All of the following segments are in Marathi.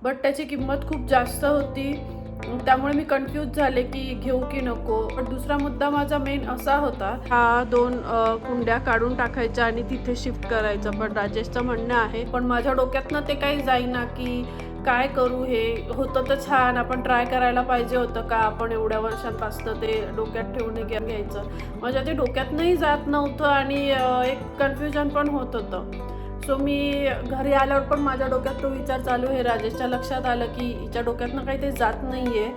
बट त्याची किंमत खूप जास्त होती, त्यामुळे मी कन्फ्यूज झाले की घेऊ की नको. पण दुसरा मुद्दा माझा मेन असा होता, हा 2 कुंड्या काढून टाकायच्या आणि तिथे शिफ्ट करायचं. पण राजेशचं म्हणणं आहे, पण माझ्या डोक्यातनं ते काही जाईना की काय करू. हे होतं तर छान, आपण ट्राय करायला पाहिजे होतं का, आपण एवढ्या वर्षांपासून ते डोक्यात ठेवून घ्यायचं. माझ्या ते डोक्यातनंही जात नव्हतं आणि एक कन्फ्युजन पण होत होतं. सो मी घरी आल्यावर पण माझ्या डोक्यात तो विचार चालू आहे. राजेशच्या लक्षात आलं की हिच्या डोक्यातनं काही ते जात नाही आहे.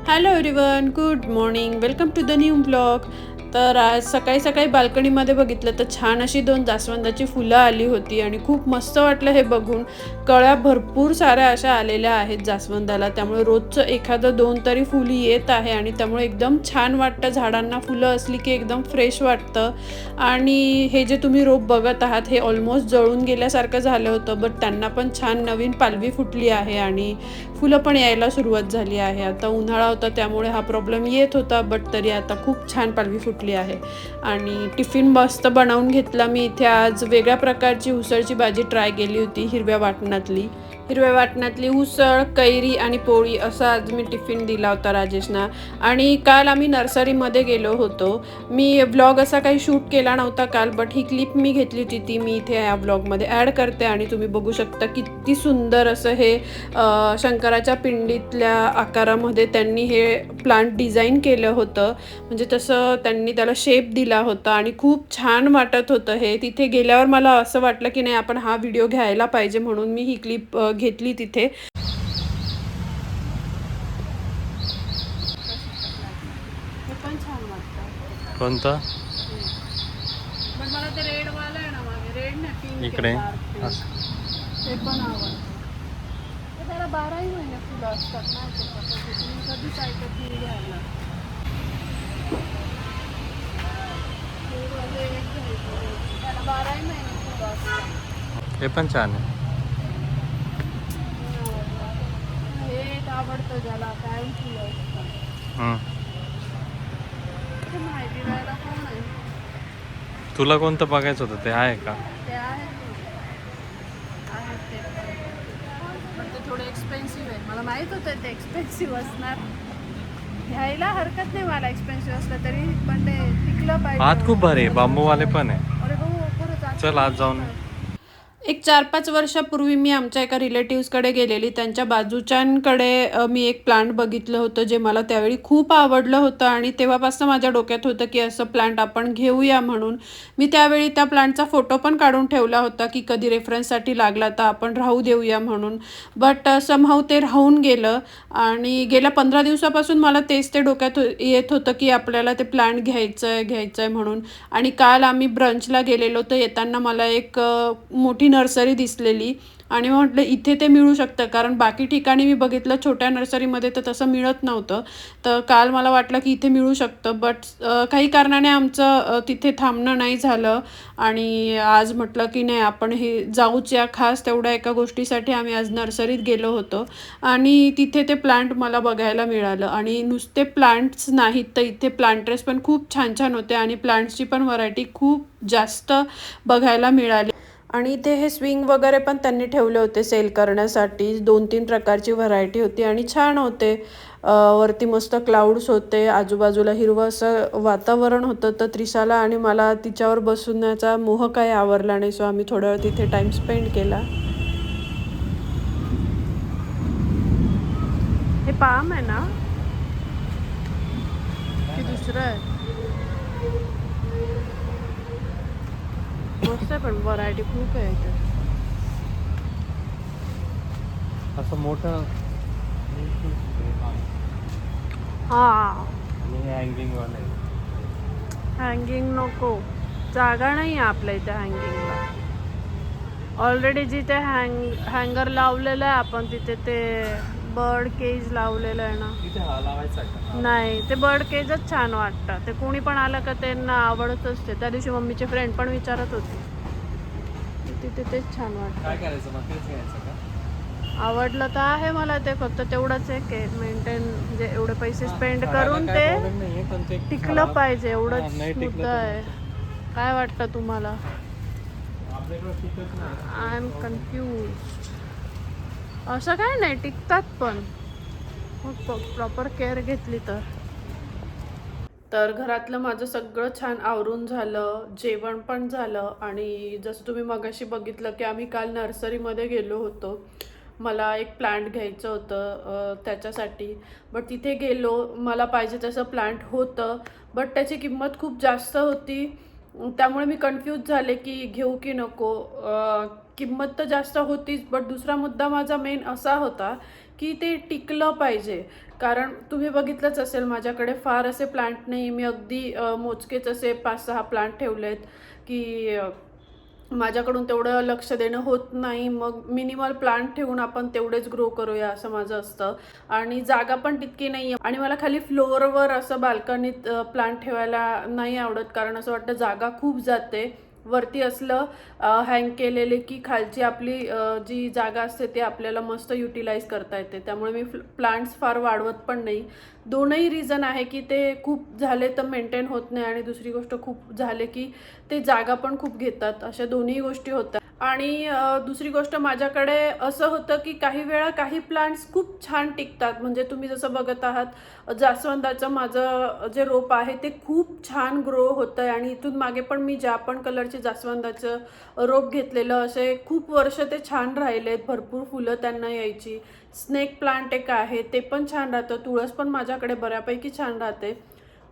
Hello everyone, good morning, welcome to the new blog. तर आज सकाळी सकाळी बाल्कनीमध्ये बघितलं तर छान अशी 2 जास्वंदाची फुलं आली होती आणि खूप मस्त वाटलं हे बघून. कळ्या भरपूर साऱ्या अशा आलेल्या आहेत जास्वंदाला, त्यामुळे रोजचं एखादं 2 तरी फुलं येत आहे आणि त्यामुळे एकदम छान वाटतं. झाडांना फुलं असली की एकदम फ्रेश वाटतं. आणि हे जे तुम्ही रोप बघत आहात हे ऑलमोस्ट जळून गेल्यासारखं झालं होतं, बट त्यांना पण छान नवीन पालवी फुटली आहे आणि फुलं पण यायला सुरुवात झाली आहे. आता उन्हाळा होता त्यामुळे हा प्रॉब्लेम येत होता, बट तरी आता खूप छान पालवी फुटली आहे. आणि टिफिन मस्त बनवून घेतला मी इथे. आज वेगळ्या प्रकारची उसळची भाजी ट्राय केली होती, हिरव्या वाटणातली उसळ, कैरी आणि पोळी असं आज मी टिफिन दिला होता राजेशना. आणि काल आम्ही नर्सरीमध्ये गेलो होतो. मी व्लॉग असा काही शूट केला नव्हता काल, बट ही क्लिप मी घेतली होती, ती मी इथे या व्लॉगमध्ये ॲड करते. आणि तुम्ही बघू शकता किती सुंदर असं हे शंकराच्या पिंडीतल्या आकारामध्ये त्यांनी हे प्लांट डिझाईन केलं होतं. म्हणजे तसं त्यांनी त्याला शेप दिला होता आणि खूप छान वाटत होतं हे. तिथे गेल्यावर मला असं वाटलं की नाही, आपण हा व्हिडिओ घ्यायला पाहिजे, म्हणून मी ही क्लिप घेतली तिथे. हे पण छान वाटतं. कोणतं? पण मला ते रेड वाला आहे ना मागे, रेड नाही, पिंक इकडे ते पण आवडतं. त्याला 12ही महिने फुलं असतात ना, तुम्ही कधीच ऐकत नाही घ्यायला. त्याला 12ही महिने फुलं असतात. हे पण छान आहे. हे एक आवडतं ज्याला कायम फुलं असतात. ते माहिती द्यायला कोण आहे? तुला कोणतं बघायचं होतं ते आहे का? ते आहेत ते, पण ते थोडे एक्सपेन्सिव्ह आहे. मला माहीत होतं ते एक्सपेन्सिव्ह असणार. घ्यायला हरकत नाही मला, एक्सपेन्सिव्ह असलं तरी, पण ते टिकलं पाहिजे. आत खूप भारी आहे, बांबूवाले पण आहे. अरे हो, खरंच. चल आज जाऊन. एक 4-5 वर्षापूर्वी मी आमच्या एका रिलेटिव्सकडे गेलेली. त्यांच्या बाजूच्यांकडे मी एक प्लांट बघितलं होतं, जे मला त्यावेळी खूप आवडलं होतं आणि तेव्हापासून माझ्या डोक्यात होतं की असं प्लांट आपण घेऊया म्हणून. मी त्यावेळी त्या प्लांटचा फोटो पण काढून ठेवला होता की कधी रेफरन्ससाठी लागला तर आपण राहू देऊया म्हणून. बट समहाऊ ते राहून गेलं आणि गेल्या 15 दिवसापासून मला तेच ते डोक्यात येत होतं की आपल्याला ते प्लांट घ्यायचं आहे म्हणून. आणि काल आम्ही ब्रंचला गेलेलो, तर येताना मला एक मोठी नर्सरी दिसलेली आणि म्हटलं इथे ते मिळू शकतं, कारण बाकी ठिकाणी मी बघितलं छोट्या नर्सरीमध्ये तर तसं मिळत नव्हतं. तर काल मला वाटलं की इथे मिळू शकतं, बट काही कारणाने आमचं तिथे थांबणं नाही झालं. आणि आज म्हटलं की नाही, आपण हे जाऊच या. खास तेवढ्या एका गोष्टीसाठी आम्ही आज नर्सरीत गेलो होतो आणि तिथे ते प्लांट मला बघायला मिळालं. आणि नुसते प्लांट्स नाहीत, तर इथे प्लांटर्स पण खूप छान छान होते आणि प्लांट्सची पण व्हरायटी खूप जास्त बघायला मिळाली. आणि इथे हे स्विंग वगैरे पण त्यांनी ठेवले होते सेल करण्यासाठी. 2-3 प्रकारची व्हरायटी होती आणि छान होते. वरती मस्त क्लाउड्स होते, आजूबाजूला हिरवं असं वातावरण होतं. तर त्रिशाला आणि मला तिच्यावर बसण्याचा मोह काही आवरला नाही, सो आम्ही थोडा वेळ तिथे टाइम स्पेंड केला. हे पाम आहे ना की दुसरं आहे? मस्त आहे, पण व्हरायटी खूप आहे इथे. असं मोठं हां, हँगिंग वाले. हँगिंग नको, जागा नाही आहे आपल्या इथे हँगिंगला. ऑलरेडी जिथे हँगर लावलेलं आहे आपण, तिथे ते बर्ड केज लावलेलं आहे ना. तिथे हा लावायचा का? नाही, ते बर्ड केजच छान वाटतं. ते कोणी पण आलं का त्यांना आवडतच ते. त्या दिवशी मम्मीचे फ्रेंड पण विचारत होती, तिथे तेच छान वाटतं. काय करायचं मग, तेच घ्यायचं का? आवडलं तर आहे मला ते, फक्त तेवढंच आहे की मेंटेन, म्हणजे एवढे पैसे स्पेंड करून ते टिकलं पाहिजे, एवढंच मुद्दा आहे. काय वाटतं तुम्हाला? I am confused. असं काय नाही, टिकतात पण प्रॉपर केअर घेतली तर घरातलं माझं सगळं छान आवरून झालं, जेवण पण झालं. आणि जसं तुम्ही मगाशी बघितलं की आम्ही काल नर्सरीमध्ये गेलो होतो. मला एक प्लांट घ्यायचं होतं त्याच्यासाठी. बट तिथे गेलो, मला पाहिजे तसं प्लांट होतं, बट त्याची किंमत खूप जास्त होती. त्यामुळे मी कन्फ्यूज झाले की घेऊ की नको. किंमत तर जास्त होतीच, बट दुसरा मुद्दा माझा मेन असा होता की ते टिकलं पाहिजे. कारण तुम्ही बघितलंच असेल माझ्याकडे फार असे प्लांट नाही. मी अगदी मोजकेच असे 5-6 प्लांट ठेवलेत की माझ्याकडून तेवढं लक्ष देणं होत नाही. मग मिनिमल प्लांट ठेवून आपण तेवढेच ग्रो करूया असं माझं असतं. आणि जागा पण तितकी नाही आहे. आणि मला खाली फ्लोअरवर असं बाल्कनीत प्लांट ठेवायला नाही आवडत, कारण असं वाटतं जागा खूप जाते. वरती असलं हँग केलेले की खालची आपली जी जागा असते ते आपल्याला मस्त युटिलाइज करता येते. त्यामुळे मी प्लांट्स फार वाढवत पण नाही. दोनही रिझन आहे की ते खूप झाले तर मेंटेन होत नाही, आणि दुसरी गोष्ट खूप झाले की ते जागा पण खूप घेतात. अशा दोन्ही गोष्टी होतात. आणि दुसरी गोष्ट माझ्याकडे असं होतं की काही वेळा काही प्लांट्स खूप छान टिकतात. म्हणजे तुम्ही जसं बघत आहात, जास्वंदाचं माझं जे रोप आहे ते खूप छान ग्रो होतं आहे. आणि इथून मागे पण मी ज्या पण कलरचे जास्वंदाचं रोप घेतलेलं, असे खूप वर्ष ते छान राहिलेत. भरपूर फुलं त्यांना यायची. स्नेक प्लांट एक आहे, ते पण छान राहतं. तुळस पण माझ्याकडे बऱ्यापैकी छान राहते.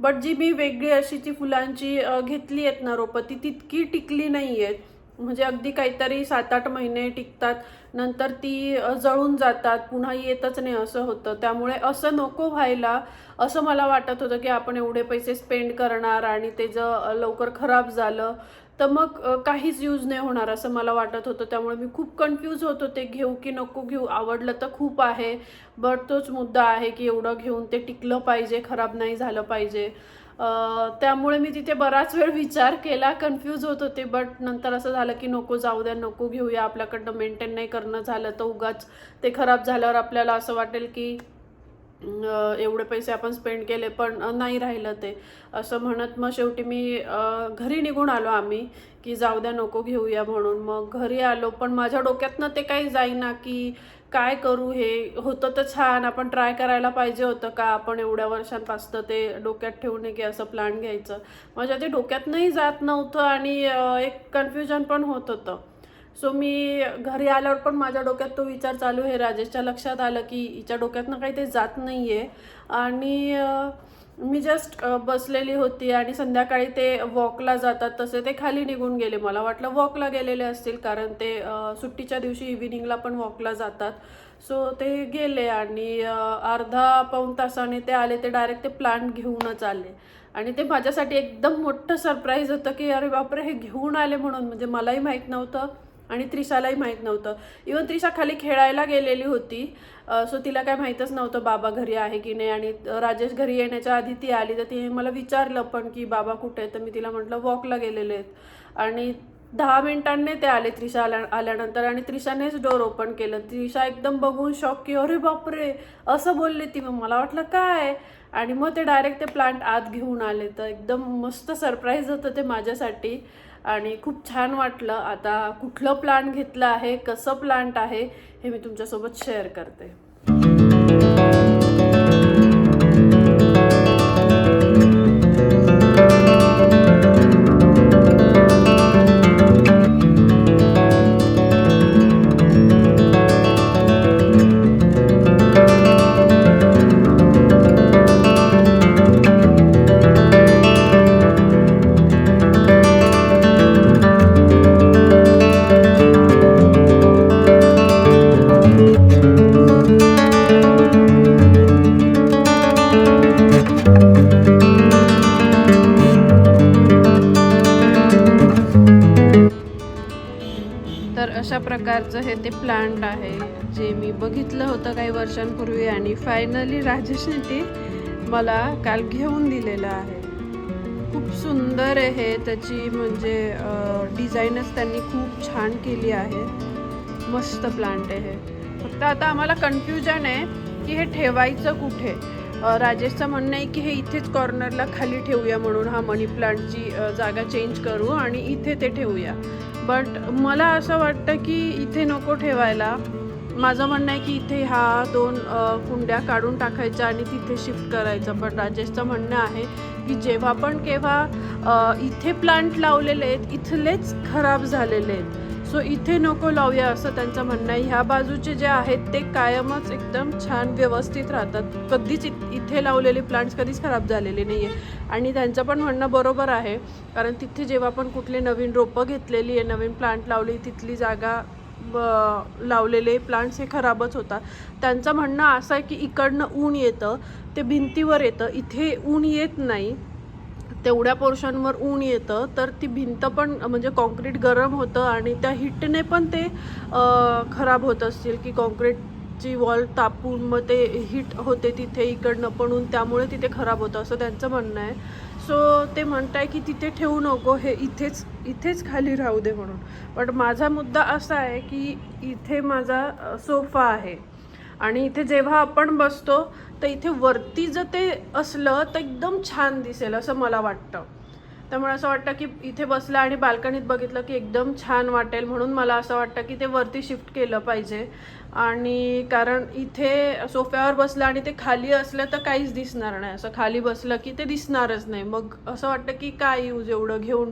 बट जी मी वेगळी अशी ती फुलांची घेतली आहेत ना रोपं, ती तितकी टिकली नाही आहेत. म्हणजे अगदी काहीतरी 7-8 महिने टिकतात, नंतर ती जळून जातात, पुन्हा येतच नाही असं होतं. त्यामुळे असं नको व्हायला, असं मला वाटत होतं की आपण एवढे पैसे स्पेंड करणार आणि ते जर लवकर खराब झालं तर मग काहीच यूज नाही होणार असं मला वाटत होतं. त्यामुळे मी खूप कन्फ्यूज होत होते, घेऊ की नको घेऊ. आवडलं तर खूप आहे, बट तोच मुद्दा आहे की एवढं घेऊन ते टिकलं पाहिजे, खराब नाही झालं पाहिजे. त्यामुळे मी तिथे बराच वेळ विचार केला, कन्फ्यूज होत होते. बट नंतर असं झालं की नको, जाऊ द्या, नको घेऊया. आपल्याकडनं मेंटेन नाही करणं झालं तर उगाच ते खराब झाल्यावर आपल्याला असं वाटेल की एवढे पैसे आपण स्पेंड केले पण नाही राहिलं ते, असं म्हणत मग शेवटी मी घरी निघून आलो आम्ही की जाऊ द्या, नको घेऊया म्हणून. मग घरी आलो, पण माझ्या डोक्यातनं ते काही जाईना की काय करू. हे होतं तर छान, आपण ट्राय करायला पाहिजे होतं का. आपण एवढ्या वर्षांपासून ते डोक्यात ठेवून की असं प्लॅन घ्यायचं, माझ्या ते डोक्यातनंही जात नव्हतं. आणि एक कन्फ्युजन पण होत होतं. सो मी घरी आल्यावर पण माझ्या डोक्यात तो विचार चालू आहे. राजेशच्या लक्षात आलं की हिच्या डोक्यातनं काही ते जात नाही आहे. आणि मी जस्ट बसलेली होती आणि संध्याकाळी ते वॉकला जातात तसे ते खाली निघून गेले. मला वाटलं वॉकला गेलेले असतील, कारण ते सुट्टीच्या दिवशी इव्हिनिंगला पण वॉकला जातात. सो ते गेले आणि अर्धा-पाऊण तासाने ते आले. ते डायरेक्ट ते प्लांट घेऊनच आले. आणि ते माझ्यासाठी एकदम मोठं सरप्राईज होतं की अरे बापरे, हे घेऊन आले म्हणून. म्हणजे मलाही माहीत नव्हतं आणि त्रिशालाही माहीत नव्हतं. इवन त्रिशा खाली खेळायला गेलेली होती, सो तिला काय माहीतच नव्हतं बाबा घरी आहे की नाही. आणि राजेश घरी येण्याच्या आधी ती आली, तर तिने मला विचारलं पण की बाबा कुठे आहेत. तर मी तिला म्हटलं वॉकला गेलेले आहेत. आणि 10 मिनिटांनी ते आले त्रिशा आल्यानंतर, आणि त्रिशानेच डोर ओपन केलं. त्रिशा एकदम बघून शॉक की अरे बापरे, असं बोलली ती. मग मला वाटलं काय. आणि मग ते डायरेक्ट ते प्लांट आत घेऊन आले. तर एकदम मस्त सरप्राईज होतं ते माझ्यासाठी आणि खूप छान वाटलं. आता कुठलं प्लांट घेतलं आहे, कसं प्लांट आहे, हे मी तुमच्यासोबत शेअर करते. अशा प्रकारचं हे ते प्लांट आहे जे मी बघितलं होतं काही वर्षांपूर्वी. आणि फायनली राजेशने ते मला काल घेऊन दिलेलं आहे. खूप सुंदर आहे त्याची, म्हणजे डिझाईनच त्यांनी खूप छान केली आहे. मस्त प्लांट आहे. फक्त आता आम्हाला कन्फ्युजन आहे की हे ठेवायचं कुठे. राजेशचं म्हणणं आहे की हे इथेच कॉर्नरला खाली ठेवूया म्हणून, हा मनी प्लांटची जागा चेंज करू आणि इथे ते ठेवूया. बट मला असं वाटतं की इथे नको ठेवायला, माझं म्हणणं आहे की इथे ह्या 2 कुंड्या काढून टाकायच्या आणि तिथे शिफ्ट करायचं. पण राजेशचं म्हणणं आहे की जेव्हा पण केव्हा इथे प्लांट लावलेले आहेत इथलेच खराब झालेले आहेत, सो इथे नको लावूया असं त्यांचं म्हणणं आहे. ह्या बाजूचे जे आहेत ते कायमच एकदम छान व्यवस्थित राहतात. कधीच इथे लावलेले प्लांट्स कधीच खराब झालेले नाही आहे. आणि त्यांचं पण म्हणणं बरोबर आहे, कारण तिथे जेव्हा पण कुठले नवीन रोपं घेतलेली आहे, नवीन प्लांट लावली, तिथली जागा लावलेले प्लांट्स हे खराबच होतात. त्यांचं म्हणणं असं आहे की इकडनं ऊन येतं, ते भिंतीवर येतं, इथे ऊन येत नाही. तेवढ्या पोर्शनवर ऊन येतं तर ती भिंत पण म्हणजे कॉन्क्रीट गरम होतं आणि त्या हिटने पण ते खराब होत असतील की कॉन्क्रीटची वॉल तापून मग ते हिट होते तिथे इकडनं पण ऊन, त्यामुळे तिथे खराब होतं असं त्यांचं म्हणणं आहे. सो ते म्हणत आहे की तिथे ठेवू नको, हे इथेच खाली राहू दे म्हणून. पण माझा मुद्दा असा आहे की इथे माझा सोफा आहे आणि इथे जेव्हा आपण बसतो तर इथे वरती जर ते असलं तर एकदम छान दिसेल असं मला वाटतं. त्यामुळे असं वाटतं की इथे बसलं आणि बाल्कनीत बघितलं की एकदम छान वाटेल, म्हणून मला असं वाटतं की ते वरती शिफ्ट केलं पाहिजे. आणि कारण इथे सोफ्यावर बसलं आणि ते खाली असलं तर काहीच दिसणार नाही, असं खाली बसलं की ते दिसणारच नाही. मग असं वाटतं की काय यूज एवढं घेऊन,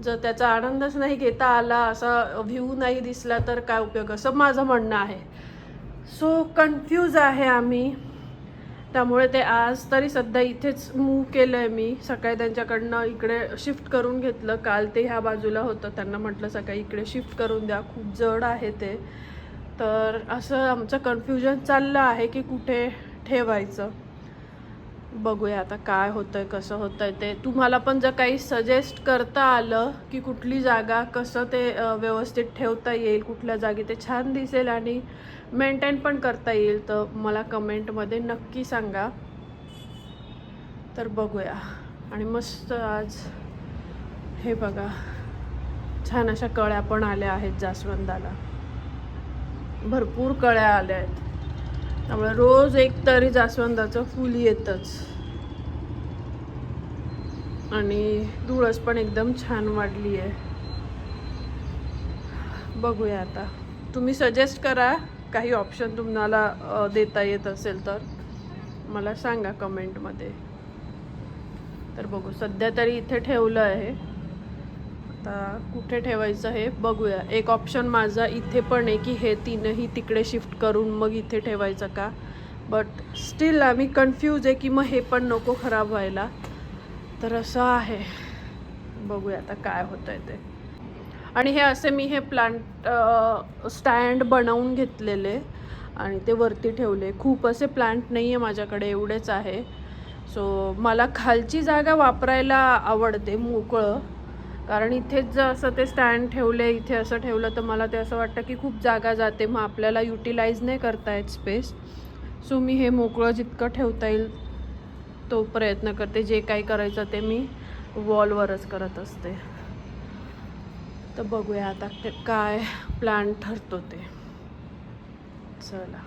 जर त्याचा आनंदच नाही घेता आला, असा व्ह्यू नाही दिसला तर काय उपयोग, असं माझं म्हणणं आहे. सो कन्फ्यूज आहे आम्ही. त्यामुळे ते आज तरी सध्या इथेच मूव केलं आहे मी. सकाळी त्यांच्याकडनं इकडे शिफ्ट करून घेतलं, काल ते ह्या बाजूला होतं, त्यांना म्हटलं सकाळी इकडे शिफ्ट करून द्या, खूप जड आहे ते. तर असं आमचं कन्फ्युजन चाललं आहे की कुठे ठेवायचं. बघूया आता काय होतं आहे, कसं होतं आहे ते. तुम्हाला पण जर काही सजेस्ट करता आलं की कुठली जागा कसं ते व्यवस्थित ठेवता येईल, कुठल्या जागी ते छान दिसेल आणि मेंटेन पण करता येईल, तर मला कमेंटमध्ये नक्की सांगा. तर बघूया. आणि मस्त आज हे बघा छान अशा कळ्या पण आल्या आहेत जास्वंदाला, भरपूर कळ्या आल्या आहेत. त्यामुळे रोज एक तरी जास्वंदाचं फूल येतच आणि तुळस पण एकदम छान वाढली आहे. बघूया आता. तुम्ही सजेस्ट करा, काही ऑप्शन तुम्हाला देता येत असेल तर मला सांगा कमेंटमध्ये. तर बघू, सध्या तरी इथे ठेवलं आहे, आता कुठे ठेवायचं हे बघूया. एक ऑप्शन माझा इथे पण आहे की हे तीनही तिकडे शिफ्ट करून मग इथे ठेवायचं का, बट स्टील आम्ही कन्फ्यूज आहे की मग हे पण नको खराब व्हायला. तर असं आहे, बघूया आता काय होतं आहे ते. आणि हे असे मी हे प्लांट स्टँड बनवून घेतलेले आणि ते वरती ठेवले. खूप असे प्लांट नाही आहे माझ्याकडे, एवढेच आहे. सो मला खालची जागा वापरायला आवडते मोकळं, कारण इथेच जर असं ते स्टँड ठेवले, इथे असं ठेवलं तर मला ते असं वाटतं की खूप जागा जाते, मग आपल्याला युटिलाइज नाही करता येत स्पेस. सो मी हे मोकळं जितकं ठेवता येईल तो प्रयत्न करते. जे काही करायचं ते मी वॉलवरच करत असते. तर बघूया आता काय प्लॅन ठरतो ते. चला.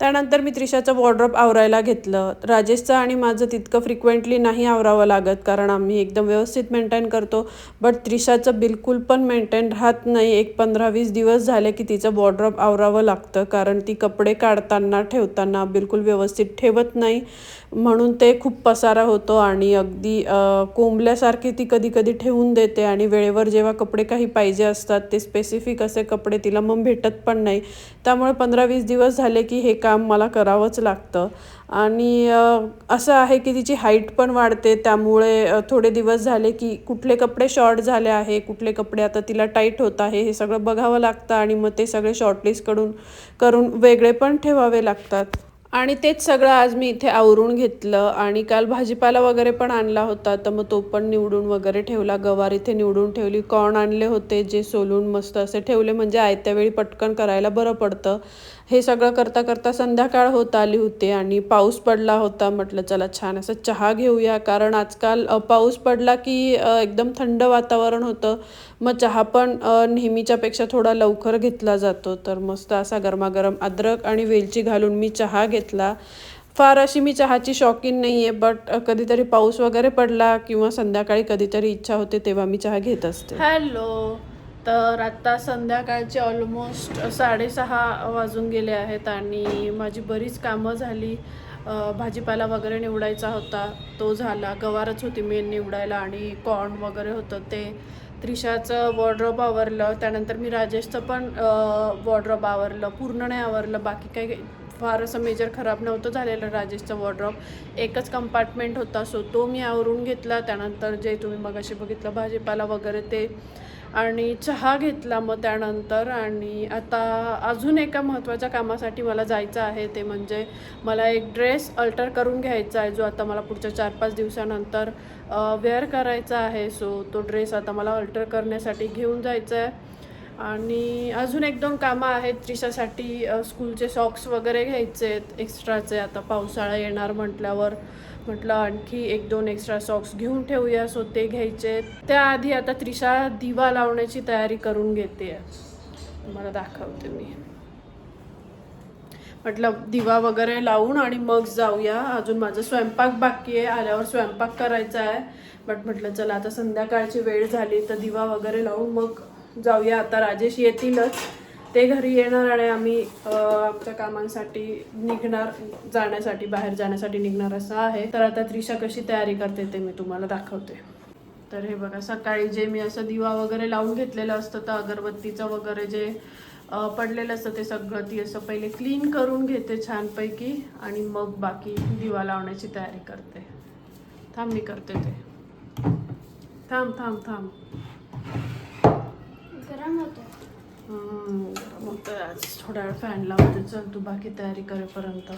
त्यानंतर मी त्रिशाचं वॉर्डरोब आवरायला घेतलं. राजेशचं आणि माझं तितकं फ्रिक्वेंटली नाही आवरावं लागत, कारण आम्ही एकदम व्यवस्थित मेंटेन करतो. बट त्रिशाचं बिलकुल पण मेंटेन राहत नाही. एक 15-20 दिवस झाले की तिचं वॉर्डरोब आवरावं लागतं, कारण ती कपडे काढताना ठेवताना बिलकुल व्यवस्थित ठेवत नाही, म्हणून ते खूप पसारा होतो आणि अगदी कोंबल्यासारखी ती कधी कधी ठेवून देते. आणि वेळेवर जेव्हा कपडे काही पाहिजे असतात ते स्पेसिफिक असे कपडे तिला मग भेटत पण नाही. त्यामुळे 15-20 दिवस झाले की हे काम मला करावंच लागतं. आणि असं आहे की तिची हाईट पण वाढते, त्यामुळे थोडे दिवस झाले की कुठले कपडे शॉर्ट झाले आहे, कुठले कपडे आता तिला टाईट होत आहे, हे सगळं बघावं लागतं आणि मग ते सगळे शॉर्टलिस्ट करून वेगळे पण ठेवावे लागतात. आणि तेच सगळं आज मी इथे आवरून घेतलं. आणि काल भाजीपाला वगैरे पण आणला होता, तर मग तो पण निवडून वगैरे ठेवला. गवार इथे निवडून ठेवली. कॉर्न आणले होते जे सोलून मस्त असे ठेवले, म्हणजे आयत्या वेळी पटकन करायला बरं पडतं. हे सगळं करता करता संध्याकाळ होत आली होती आणि पाऊस पडला होता. म्हटलं चला छान असं चहा घेऊया, कारण आजकाल पाऊस पडला की एकदम थंड वातावरण होतं, मग चहा पण नेहमीच्यापेक्षा थोडा लवकर घेतला जातो. तर मस्त असा गरमागरम अद्रक आणि वेलची घालून मी चहा घेतला. फार अशी मी चहाची शौकीन नाही आहे, बट कधीतरी पाऊस वगैरे पडला किंवा संध्याकाळी कधीतरी इच्छा होते तेव्हा मी चहा घेत असते. हॅलो. तर आत्ता संध्याकाळचे ऑलमोस्ट 6:30 वाजून गेले आहेत आणि माझी बरीच कामं झाली. भाजीपाला वगैरे निवडायचा होता, तो झाला. गवारच होती मेन निवडायला आणि कॉर्न वगैरे होतं ते. त्रिशाचं वॉर्डरोब आवरलं, त्यानंतर मी राजेशचं पण वॉर्डरोब आवरलं. पूर्ण नाही आवरलं, बाकी काही फार असं मेजर खराब नव्हतं झालेलं राजेशचं वॉर्डरोब. एकच कंपार्टमेंट होता, सो तो मी आवरून घेतला. त्यानंतर जे तुम्ही मगाशी बघितलं भाजीपाला वगैरे ते, आणि चहा घेतला मग त्यानंतर. आणि आता अजून एका महत्त्वाच्या कामासाठी मला जायचं आहे, ते म्हणजे मला एक ड्रेस अल्टर करून घ्यायचा आहे, जो आता मला पुढच्या 4-5 दिवसानंतर वेअर करायचा आहे. सो तो ड्रेस आता मला अल्टर करण्यासाठी घेऊन जायचा आहे. आणि अजून 1-2 कामं आहेत. त्रिशासाठी स्कूलचे सॉक्स वगैरे घ्यायचे आहेत एक्स्ट्राचे. आता पावसाळा येणार म्हटल्यावर म्हटलं आणखी 1-2 एक्स्ट्रा सॉक्स घेऊन ठेवूया, सो ते घ्यायचे. त्याआधी आता त्रिशा दिवा लावण्याची तयारी करून घेते, तुम्हाला दाखवते मी. म्हटलं दिवा वगैरे लावून आणि मग जाऊया. अजून माझा स्वयंपाक बाकी आहे, आल्यावर स्वयंपाक करायचा आहे. बट म्हटलं चला आता संध्याकाळची वेळ झाली तर दिवा वगैरे लावून मग जाऊया. आता राजेश येतीलच, ते घरी येणार आणि आम्ही आमच्या कामांसाठी निघणार, जाण्यासाठी बाहेर जाण्यासाठी निघणार असं आहे. तर आता त्रिशा कशी तयारी करते ते मी तुम्हाला दाखवते. तर हे बघा, सकाळी जे मी असं दिवा वगैरे लावून घेतलेलं असतं, तर अगरबत्तीचं वगैरे जे पडलेलं असतं ते सगळं ती असं पहिले क्लीन करून घेते छानपैकी आणि मग बाकी दिवा लावण्याची तयारी करते. थांब मी करते ते. थांब थांब थांब. गरम होतं. गरम होतं आज. थोडा वेळ फॅन लावते. चल तू बाकी तयारी करेपर्यंत.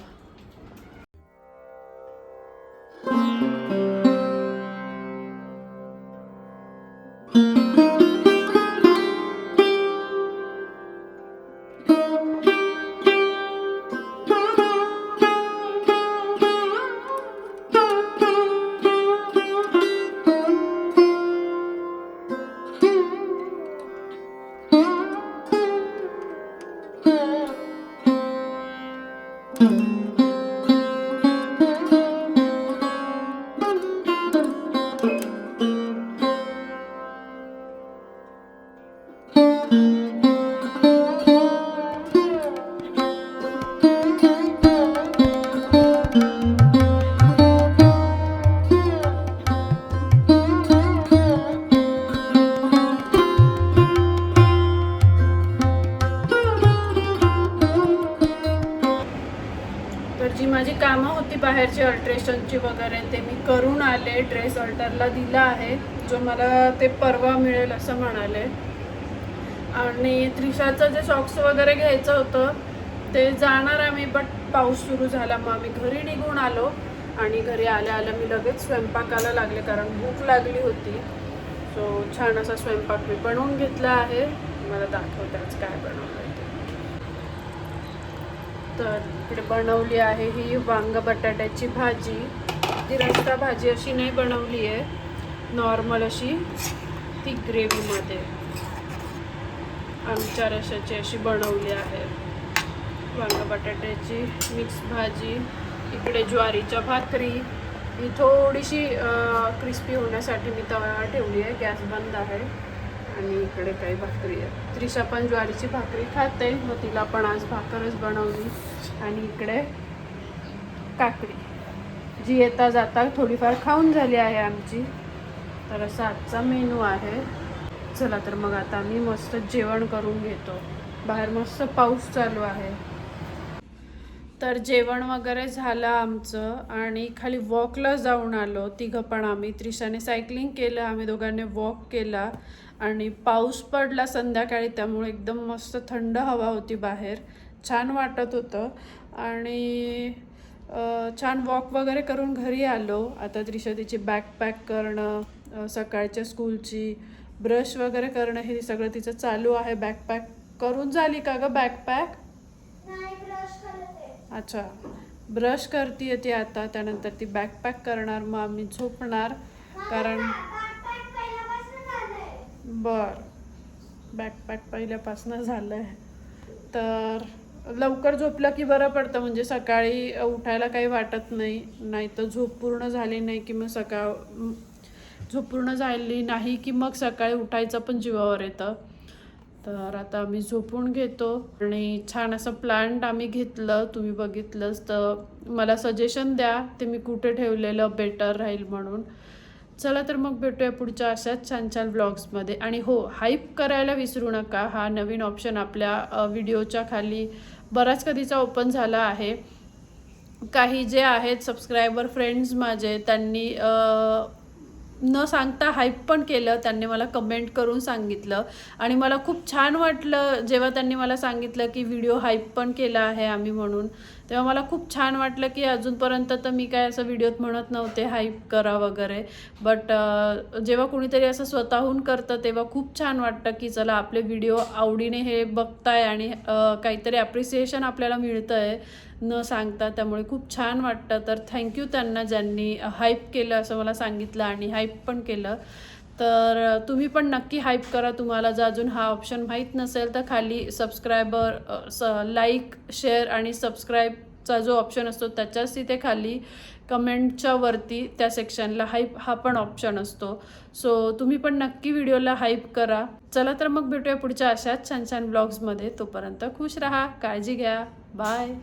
जी माझी कामं होती बाहेरची अल्ट्रेशनची वगैरे ते मी करून आले. ड्रेस अल्टरला दिला आहे, जो मला ते परवा मिळेल असं म्हणाले. आणि त्रिशाचं जे सॉक्स वगैरे घ्यायचं होतं ते जाणार आम्ही, बट पाऊस सुरू झाला मग आम्ही घरी निघून आलो. आणि घरी आल्या आल्या मी लगेच स्वयंपाकाला लागले, कारण भूक लागली होती. सो छान असा स्वयंपाक मी बनवून घेतला आहे. मला दाखवते आज काय बनवलं आहे. तर इकडे बनवली आहे ही वांग बटाट्याची भाजी. ती रस्सा भाजी अशी नाही बनवली आहे, नॉर्मल अशी ती ग्रेव्हीमध्ये आमच्या रशाची अशी बनवली आहे. वांग बटाट्याची मिक्स भाजी. इकडे ज्वारीच्या भाकरी. ही थोडीशी क्रिस्पी होण्यासाठी मी तव्यावर ठेवली आहे, गॅस बंद आहे. आणि इकडे काही भाकरी आहे. त्रिशा पण ज्वारीची भाकरी खाते, मग तिला पण आज भाकरच बनवली. आणि इकडे काकडी, जी येता जाता थोडीफार खाऊन झाली आहे आमची. तर असा आजचा मेनू आहे. चला तर मग आता आम्ही मस्त जेवण करून घेतो. बाहेर मस्त पाऊस चालू आहे. तर जेवण वगैरे झालं आमचं आणि खाली वॉकला जाऊन आलो तिघं पण आम्ही. त्रिशाने सायकलिंग केलं, आम्ही दोघांनी वॉक केला. आणि पाऊस पडला संध्याकाळी, त्यामुळे एकदम मस्त थंड हवा होती बाहेर, छान वाटत होतं. आणि छान वॉक वगैरे करून घरी आलो. आता त्रिशा तिची बॅकपॅक करणं, सकाळच्या स्कूलची ब्रश वगैरे करणं, हे सगळं तिचं चालू आहे. बॅकपॅक करून झाली का गं बॅकपॅक? अच्छा, ब्रश करते ती आता. त्यानंतर ती बॅकपॅक करणार, मग आम्ही झोपणार. कारण बॅकपॅक पहिल्यापासून झालं आहे. तर लवकर झोपलं की बरं पडतं, म्हणजे सकाळी उठायला काही वाटत नाही. नाही तर झोप पूर्ण झाली नाही की मग झोप पूर्ण झाली नाही की मग सकाळी उठायचं पण जीवावर येतं. तर आता आम्ही झोपून घेतो आणि छान असं प्लांट आम्ही घेतलं, तुम्ही बघितलंच तर मला सजेशन द्या ते मी कुठे ठेवलेलं बेटर राहील म्हणून. चला तर मग भेटूया पुढच्या अशाच छान छान ब्लॉग्समध्ये. आणि हो, हाईप करायला विसरू नका. हा नवीन ऑप्शन आपल्या व्हिडिओच्या खाली बराच कधीचा ओपन झाला आहे. काही जे आहेत सबस्क्रायबर फ्रेंड्स माझे, त्यांनी न सांगता हाईप पण केलं. त्यांनी मला कमेंट करून सांगितलं आणि मला खूप छान वाटलं जेव्हा त्यांनी मला सांगितलं की व्हिडिओ हाईप पण केला आहे आम्ही म्हणून. तेव्हा मला खूप छान वाटलं की अजूनपर्यंत तर मी काय असं व्हिडिओत म्हणत नव्हते हाईप करा वगैरे, बट जेव्हा कुणीतरी असं स्वतःहून करतं तेव्हा खूप छान वाटतं की चला आपले व्हिडिओ आवडीने हे बघताय आणि काहीतरी ॲप्रिसिएशन आपल्याला मिळतं आहे न सांगता. त्यामुळे खूप छान वाटतं. तर थँक्यू त्यांना ज्यांनी हाईप केलं असं मला सांगितलं आणि हाईप पण केलं. तर तुम्ही पण नक्की हाईप करा. तुम्हाला जर अजून हा ऑप्शन माहीत नसेल तर खाली सबस्क्रायबर लाईक शेअर आणि सबस्क्राईबचा जो ऑप्शन असतो त्याच्याच तिथे खाली कमेंटच्या वरती त्या सेक्शनला हाईप हा पण ऑप्शन असतो. सो तुम्ही पण नक्की व्हिडिओला हाईप करा. चला तर मग भेटूया पुढच्या अशाच छान छान ब्लॉग्समध्ये. तोपर्यंत खुश राहा, काळजी घ्या, बाय.